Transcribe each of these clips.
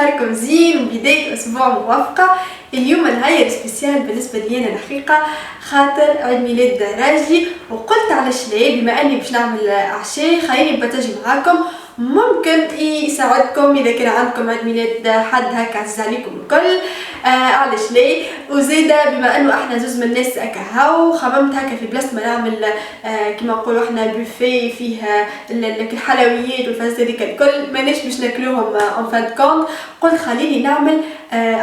نهاركم زين وبداية أسبوع موفقة. اليوم نهار سبيسيال بالنسبة لي أنا الحقيقة، خاطر عيد ميلاد راجلي، وقلت علاش لا بما أني باش نعمل عشاء خليني بارتاجي معاكم، ممكن يساعدكم إذا كان عندكم عيد ميلاد حد هكا عزيز عليكم الكل. علاش لا. وزيدا بما انه احنا زوز من الناس هكا خممت هكا في بلاصه ما نعمل كيما نقولوا احنا بوفيه فيها الحلويات والفاز هذيك الكل ماناش باش ناكلوهم اون فان كونت، قلت خليني نعمل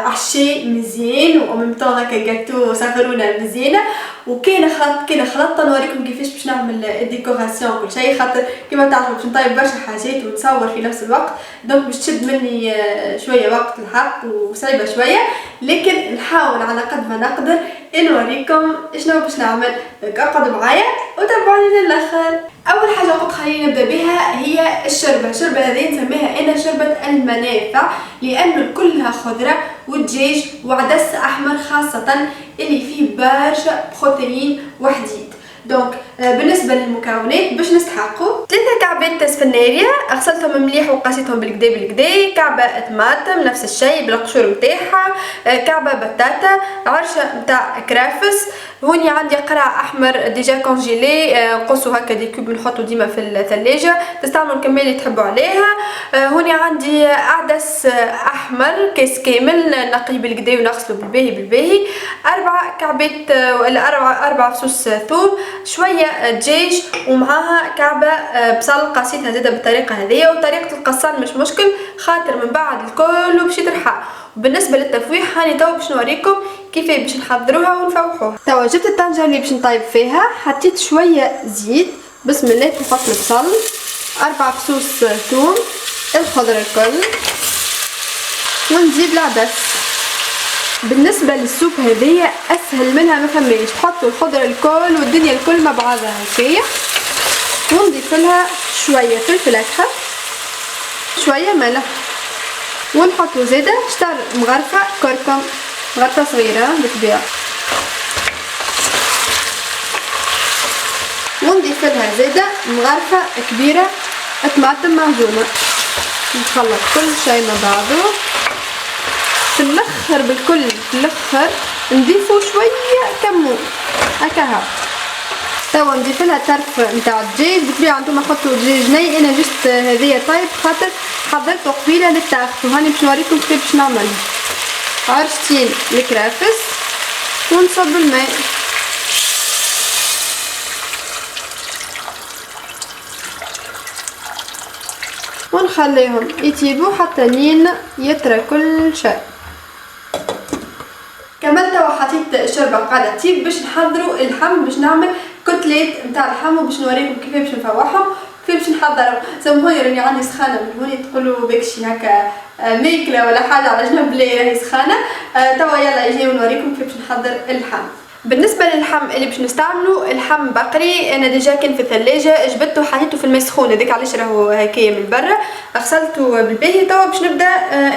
عشاء مزيان وممتاز هكا جاتو صغرونه مزيانه. وكاين خلطه نوريكم كيفاش باش نعمل الديكوراسيون كل شيء، خاطر كيما تعرفوا باش نطيب برشا حاجات ونصور في نفس الوقت، دونك باش تشد مني شويه وقت الحق وصعيبه شويه، لكن نحاول على قد ما نقدر نوريكم شنو باش نعمل. اقعدوا معايا وتابعوني للاخر. اول حاجه قلت خلينا نبدا بها هي الشوربه هذه نسميها انا شوربه المنافع، لانه كلها خضره ودجاج وعدس احمر خاصه اللي فيه برشا بروتين وحديد. دونك بالنسبه للمكونات باش نستحقوا 3 كعبات سفناريه غسلتهم مليح وقاسيتهم بالكدا، كعبه طماطم نفس الشيء بالقشور نتاعها، كعبه بطاطا، عرشه نتاع كرافس، هوني عندي قرع احمر ديجا كونجيلي قصوا هكا دي كوب نحطو ديما في الثلاجه، تستعملوا الكميه اللي تحبوا عليها. هوني عندي عدس احمر كيس كامل نقيه بالكدا ونغسلو بالباهي، 4 كعبات ولا 4 فصوص ثوم، شويه دجاج، ومعاها كعبه بصل قاسيتها زاده بالطريقه هذيا، وطريقه القصان مش مشكل خاطر من بعد الكل باش يترحى. وبالنسبه للتفويح هاني تو باش نوريكم كيف باش نحضروها ونفوحوها. توا جبت الطنجره اللي باش نطيب فيها، حطيت شويه زيت، بسم الله نحط البصل، 4 فصوص ثوم، الخضره الكل، ونزيد العدس. بالنسبه للسوب هذيا اسهل منها ما فماش، تحطوا الخضره الكل والدنيا الكل مع بعضها هكايا، ونضيف لها شويه فلفل اكحل، شويه ملح، ونحطوا زيده شطر مغرفه كركم، غرفه صغيره بالطبيعه، ونضيف لها زيده مغرفه كبيره طماطم معجونه، نخلط كل شيء مع بعضه. في الاخر بالكل في الاخر نضيفوا شويه كمون هكا. توا نضيف لها طرف نتاع الدجاج، بالطبيعه نتوما حطوا دجاج ني، انا جست هذيا طيب خاطر حضرته قبيله للطبخ، وهاني باش نوريكم كيف باش نعمل. عرشتين الكرافس ونصب الماء، ونخليهم يطيبوا حتى لين يطرى كل شيء. كملت وحطيت الشوربه قاعده تطيب باش نحضروا اللحم، باش نعمل كتلات نتاع اللحم وباش نوريكم كيف باش نفوحهم كيف باش نحضرهم. سامحوني راني عندي سخانه من هوني تقولوا بكشي هكا ماكله ولا حاجه على جنب، لا راهي سخانه. توا يلا يجي ونوريكم كيف باش نحضر اللحم. بالنسبه للحم اللي باش نستعملوا اللحم بقري، انا ديجا كان في الثلاجه جبته وحطيته في الماء سخون، هذاك علاش راهو هكايا من برا، غسلته بالباهي. توا باش نبدا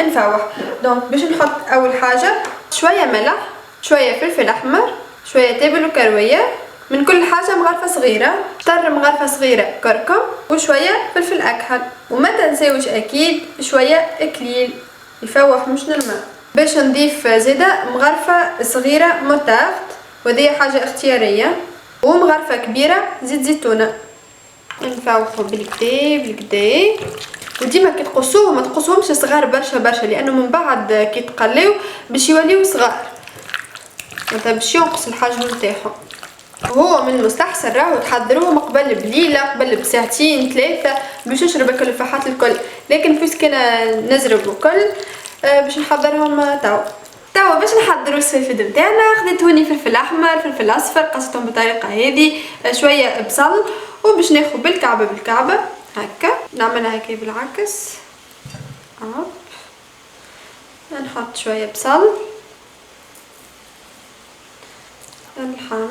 نفوح. دونك باش نحط اول حاجه شويه ملح، شويه فلفل احمر، شويه تابل وكرويه، من كل حاجه مغرفه صغيره، شطر مغرفه صغيره كركم، وشويه فلفل اكحل، وما تنساوش اكيد شويه اكليل يفوح مش الماء. باش نضيف زيده مغرفه صغيره مرتاخ، وهذه حاجه اختياريه، ومغرفه كبيره زيت زيتونه. نفوحوا بالكدا وديما كي تقصوهم ما تقصوهمش صغار برشا لانه من بعد كي تقليو باش يوليو صغار، مثلا باش ينقص الحجم نتاعهم. وهو من المستحسن راهو تحضروهم قبل بليله، قبل بساعتين 3 باش يشرب كل الفحات الكل، لكن فيسك انا نزرب الكل باش نحضرهم. توا باش نحضروا السلفد نتاعنا، خديت هوني فلفل احمر فلفل اصفر قصيتهم بالطريقه هذه، شويه بصل، وباش ناخذ بالكعبه هكا نعملها هكا بالعكس. نحط شويه بصل، اللحم،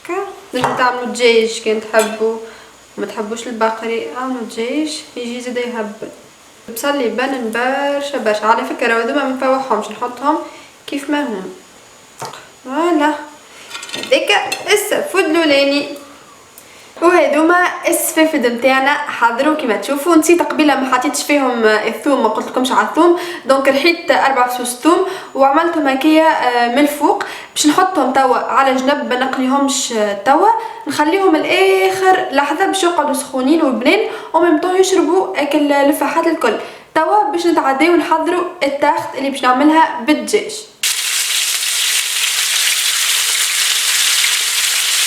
هكا. نجم تعملوا دجاج كان تحبوا، ما تحبوش البقري اعملوا دجاج يجي زاده يهبل. البصل يبان برشا على فكره، هذوما ما نفوحهمش، نحطهم كيف ما هم. فوالا هذاك السفود الاولاني. وهذوما السفافد نتاعنا حضروا كيما تشوفوا. نسيت قبيله ما حطيتش فيهم الثوم، ما قلت لكمش على الثوم، دونك رحيت 4 فصوص ثوم وعملتهم هكايا من الفوق. باش نحطهم توا على جنب، ما نقليهمش توا، نخليهم الاخر لحظه باش يقعدوا سخونين وبنين وميمطون يشربوا اكل اللفاحات الكل. توا باش نتعداو نحضروا التاخت اللي باش نعملها بالدجاج.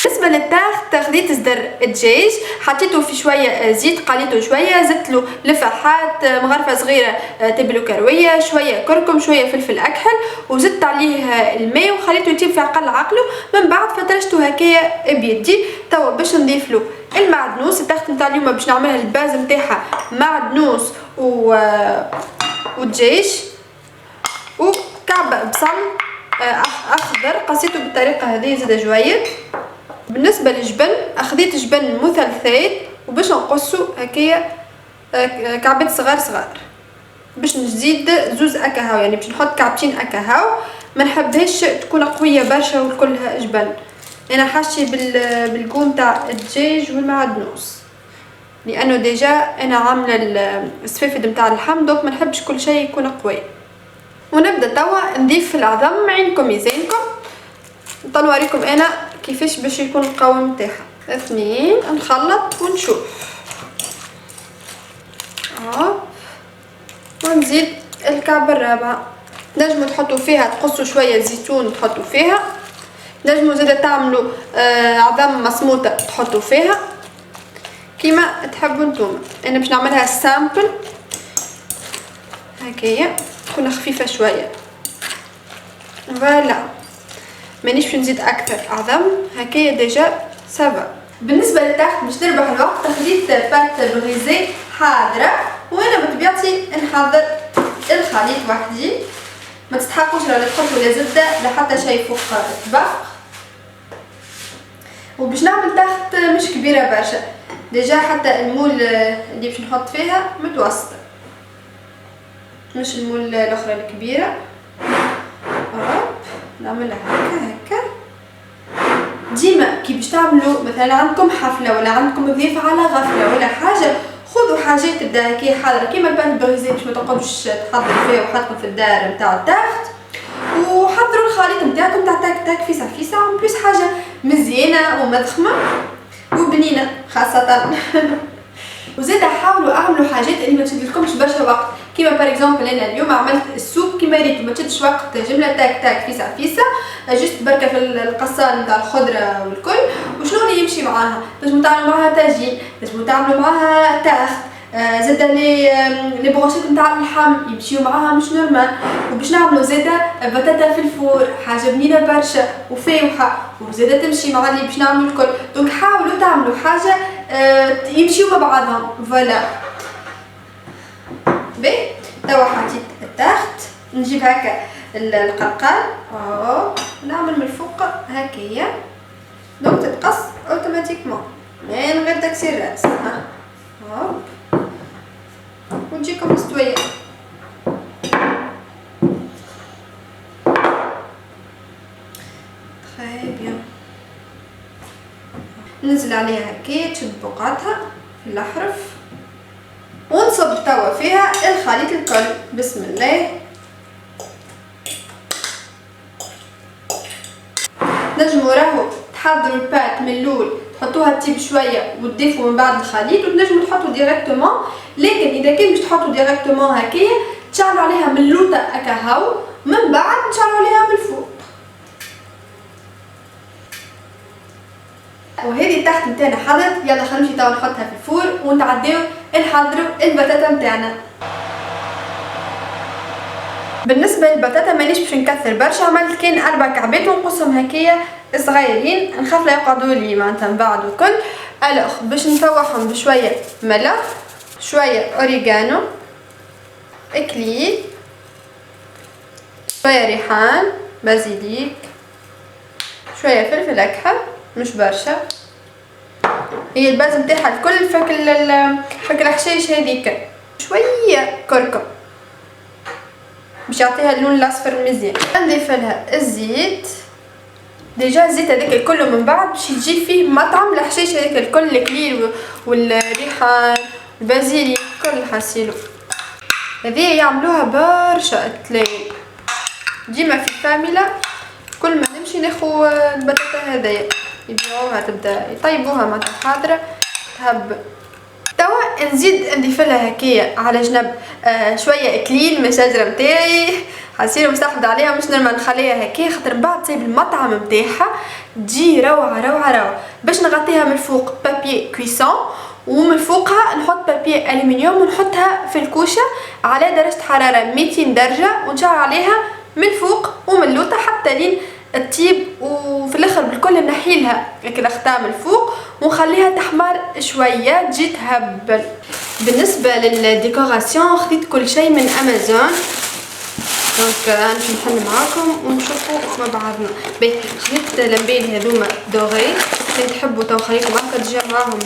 بالنسبه للتاخت خديت صدر الدجاج، حطيته في شويه زيت، قليته شويه، زدت له لفاحات، مغرفه صغيره تبل كرويه، شويه كركم، شويه فلفل اكحل، وزدت عليه الماء وخليته يطيب في اقل عقله. من بعد فترشته هكايا بيدي. توا باش نضيف له المعدنوس. التاخت نتاع اليوم باش نعملها الباز نتاعها معدنوس ودجاج وكعب بصل اخضر قصيته بالطريقه هذه زاد جويد. بالنسبه للجبن اخذت جبن مثلثات وباش نقصو هكايا كعبات صغار باش نزيد زوز اكاهو، يعني باش نحط كعبتين اكاهو. ما نحبهاش تكون قويه برشا وكلها جبن. انا حاشي بالقوم تاع الدجاج والمعدنوس لانه ديجا انا عامله السفافد نتاع اللحم، دوك ما نحبش كل شيء يكون قوي. ونبدا توا نضيف العظم، عينكم ميزانكم. نوريكم انا كيفاش باش يكون القوام نتاعها. 2 نخلط ونشوف. ونزيد الكعبه الرابعه. نجموا تحطوا فيها تقصوا شويه زيتون تحطوا فيها، نجموا زاده تعملوا عظم مصموطه تحطوا فيها كيما تحبوا نتوما. انا باش نعملها سامبل هكايا تكون خفيفه شويه. فوالا مانيش باش نزيد اكثر عظم، هكايا ديجا سافا. بالنسبه للتاخت باش نربح الوقت خديت بات بغيزي حاضره، وانا بطبيعتي نحضر الخليط وحدي. ما تستحقوش ولا تحطوا لا زبده لا حتى شيء فوق الطبق. وباش نعمل تاخت مش كبيره برشا، ديجا حتى المول اللي باش نحط فيها متوسطه، مش المول الاخرى الكبيره. نعملها هكا. ديما كي باش تعملوا مثلا عندكم حفله ولا عندكم ضيف على غفله ولا حاجه، خذوا حاجات تبدا هكا حاضره كيما البان بغيزي باش ما تقعدوش تحضروا فيها وحدكم في الدار نتاع التاخت، وحضروا الخليط نتاعكم تاع تاك تاك فيسع فيسع، وبليس حاجه مزيانه ومضخمه وبنينه خاصه. وزيد حاولوا اعملوا حاجات اللي ما تشدلكمش برشا وقت، كيما بار اكزومبل انا اليوم عملت السوب كيما ريت ما تشدش وقت، جمله تاك تاك فيسع فيسع، جست بركه في القصان نتاع الخضره والكل. وشنو اللي يمشي معاها؟ لازم تعملوا معاها طاجين، لازم تعملوا معاها تاخت، زاده لي بروشيت نتاع اللحم يمشيو معاها مش نورمال. وباش نعملوا زاده بطاطا في الفور، حاجه بنينه برشا وفاوحه وزاده تمشي مع اللي باش نعملوا الكل. دونك حاولوا تعملوا حاجه يمشيو مع بعضهم. فوالا بي توا حطيت التاخت، نجيب هكا القرقال نعمل من الفوق هكايا، دونك تتقص اوتوماتيكمون من غير تكسير الراس. وتجيكم مستويه. تري بيان. ننزل عليها هكايا تشد بقعتها في الاحرف، ونصب توا فيها الخليط الكل. بسم الله. نجموا راهو تحضروا البات من الاول تحطوها تطيب شويه وتضيفوا من بعد الخليط، وتنجموا تحطوا ديريكتومون. لكن اذا كان باش تحطوا ديريكتومون هكايا تشعلوا عليها من اللوطه اكاهو، من بعد تشعلوا عليها من الفوق. وهذه التاخت نتاعنا حضرت. يلا خلينا نمشي توا نحطها في الفور ونتعداو نحضروا البطاطا نتاعنا. بالنسبه للبطاطا مانيش باش نكثر برشا، عملت كان 4 كعبات ونقصهم هكايا صغيرين، نخاف لا يقعدوا لي معناتها من بعد والكل. الوغ باش نفوحهم بشويه ملح، شويه اوريغانو، اكليل، شويه ريحان، بازيليك، شويه فلفل اكحل مش برشا. هي الباز نتاعها الكل فك الحشيش هذيك، شويه كركم باش يعطيها اللون الاصفر مزيان. نضيف لها الزيت ديجا الزيت هذاك الكل من بعد باش يجي فيه مطعم الحشيش هذاك الكل، الكليل والريحان البازيليك كل حاسيلو. هذه يعملوها برشا تلاقي ديما في فاميلا، كل ما نمشي ناخو البطاطا هذايا يبيعوها، تبدا يطيبوها معناتها حاضره تهب. توا نزيد نضيف لها هكايا على جنب شويه اكليل من الشجره نتاعي، حاسين مستحفظ عليها مش نرمى نخليها هكايا خاطر بعد تصيب المطعم نتاعها تجي روعه روعه روعه. باش نغطيها من الفوق بابي كويسون، ومن فوقها نحط بابي الومنيوم ونحطها في الكوشه على درجه حراره 200 درجه، ونشعل عليها من الفوق ومن اللوطه حتى لين الطيب، وفي الاخر بالكل نحيلها الاختام الفوق ونخليها تحمر شويه تجي تهبل. بالنسبه للديكوراسيون خديت كل شيء من امازون، دونك نمشي نحل معاكم ونشوفوا مع بعضنا. خديت لمبيل هذوما دوغي، كي تحبوا تو خليكم هكا تجي معاهم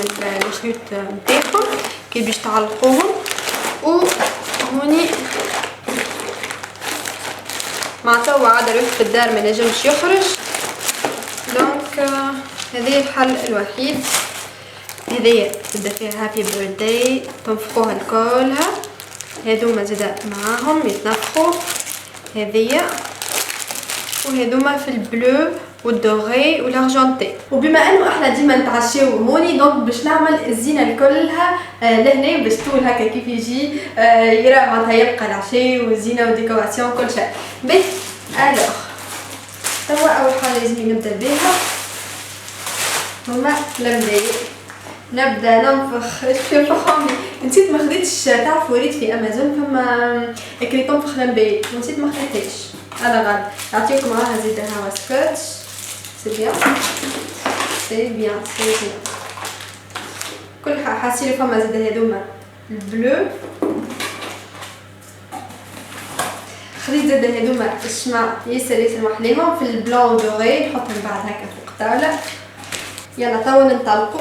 الخيوط نتاعهم كي باش تعلقوهم. وهوني مع توا عاد روح في الدار ما نجمش يخرج، دونك هذه الحل الوحيد. هذه تبدا فيها هابي بيرثداي تنفخوها الكلها، هذوما زادا معاهم يتنفخوا هذيا، وهذوما في البلو والدوغي والارجنتي. وبما انه احنا ديما نتعشاو هوني، دونك باش نعمل الزينه كلها لهنا باش طول هكا كيف يجي يرى معناتها يبقى العشاء والزينه والديكوراسيون كل شيء. باهي الوغ توا اول حاجه لازم نبدا بها هما الملايين. نبدا ننفخ. شوفوا نسيت ما خديتش، تعرفوا وريت في امازون فما كري تنفخ لمباي ونسيت ما خديتهاش، انا غلط. نعطيكم معاها زيت هوا سكوتش. سي بيان سي بيان سي بيان. كل حاسين فما زيت هذوما البلو، خديت زيت هذوما الشمع ياسر ياسر محليهم في البلون دوغي، نحطهم بعد هكا فوق الطاوله. يلا توا ننطلقوا.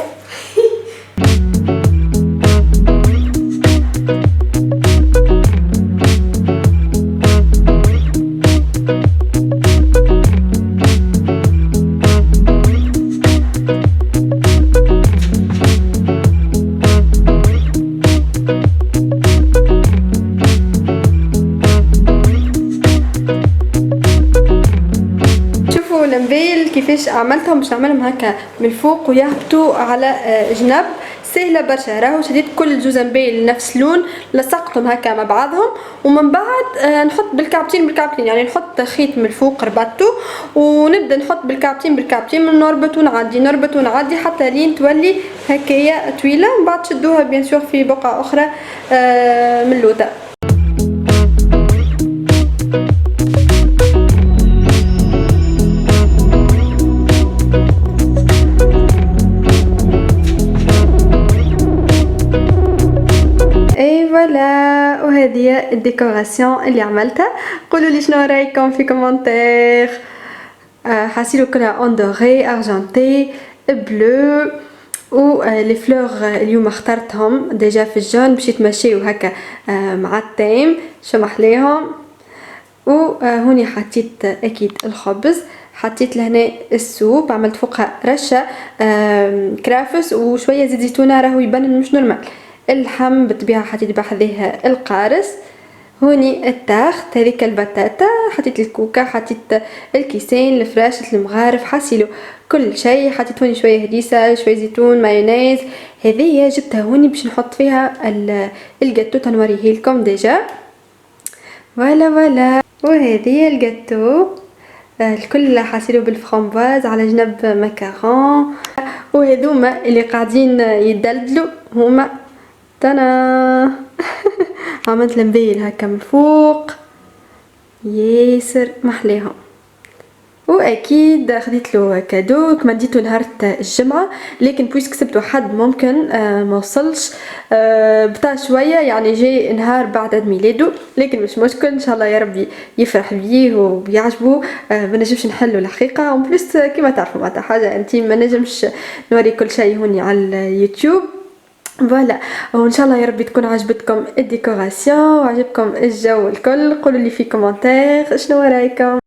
المبيل كيفاش عملتهم باش نعملهم هكا من الفوق ويهبطوا على جنب، سهله برشا. راهو شديت كل جوز مبيل نفس لون، لصقتهم هكا مع بعضهم، ومن بعد نحط بالكعبتين يعني نحط خيط من الفوق ربطته، ونبدا نحط بالكعبتين نربط ونعدي حتى لين تولي هكايا طويله. من بعد شدوها بيان سور في بقعه اخرى من اللوطه. فوالا، وهذه الديكوراسيون اللي عملتها. قولوا لي شنو رايكم في كومنتير. حاسيلو كلها اون دوغي ارجنتي بلو، و لي فلور اليوم اخترتهم ديجا في الجون باش يتمشيو هكا مع التايم شو محليهم. وهوني حطيت اكيد الخبز، حطيت لهنا السوب، عملت فوقها رشه كرافس وشويه زيت زيتونه، راهو يبان مش نورمال. اللحم بالطبيعه حطيت بحذاه القارص. هوني التاخت هذيك البطاطا، حطيت الكوكا، حطيت الكيسين، الفراشة، المغارف، حاسيلو كل شيء. حطيت هوني شويه هريسه، شويه زيتون، مايونيز. هذه جبتها هوني باش نحط فيها الجاتو تنوريه لكم ديجا. فوالا وهذه الجاتو الكل حاسيلو بالفرامبواز، على جنب ماكارون. وهذوما اللي قاعدين يدلدلوا هما تانا. عملت لمبيل هكا من فوق ياسر محليهم. واكيد خديت له كادو، كما ديتو نهار الجمعه، لكن بويس كسبتو حد ممكن ما وصلش بطا شويه، يعني جاي نهار بعد عيد ميلاده، لكن مش مشكل، ان شاء الله يا ربي يفرح بيه وبيعجبه. ما نجمش نحلو الحقيقه، وبلس كما تعرفوا معناتها حاجه انتي ما نجمش نوري كل شيء هوني على اليوتيوب. فوالا، وان شاء الله يا ربي تكون عجبتكم الديكوراسيون وعجبكم الجو الكل. قولوا لي في كومنتير شنو رايكم.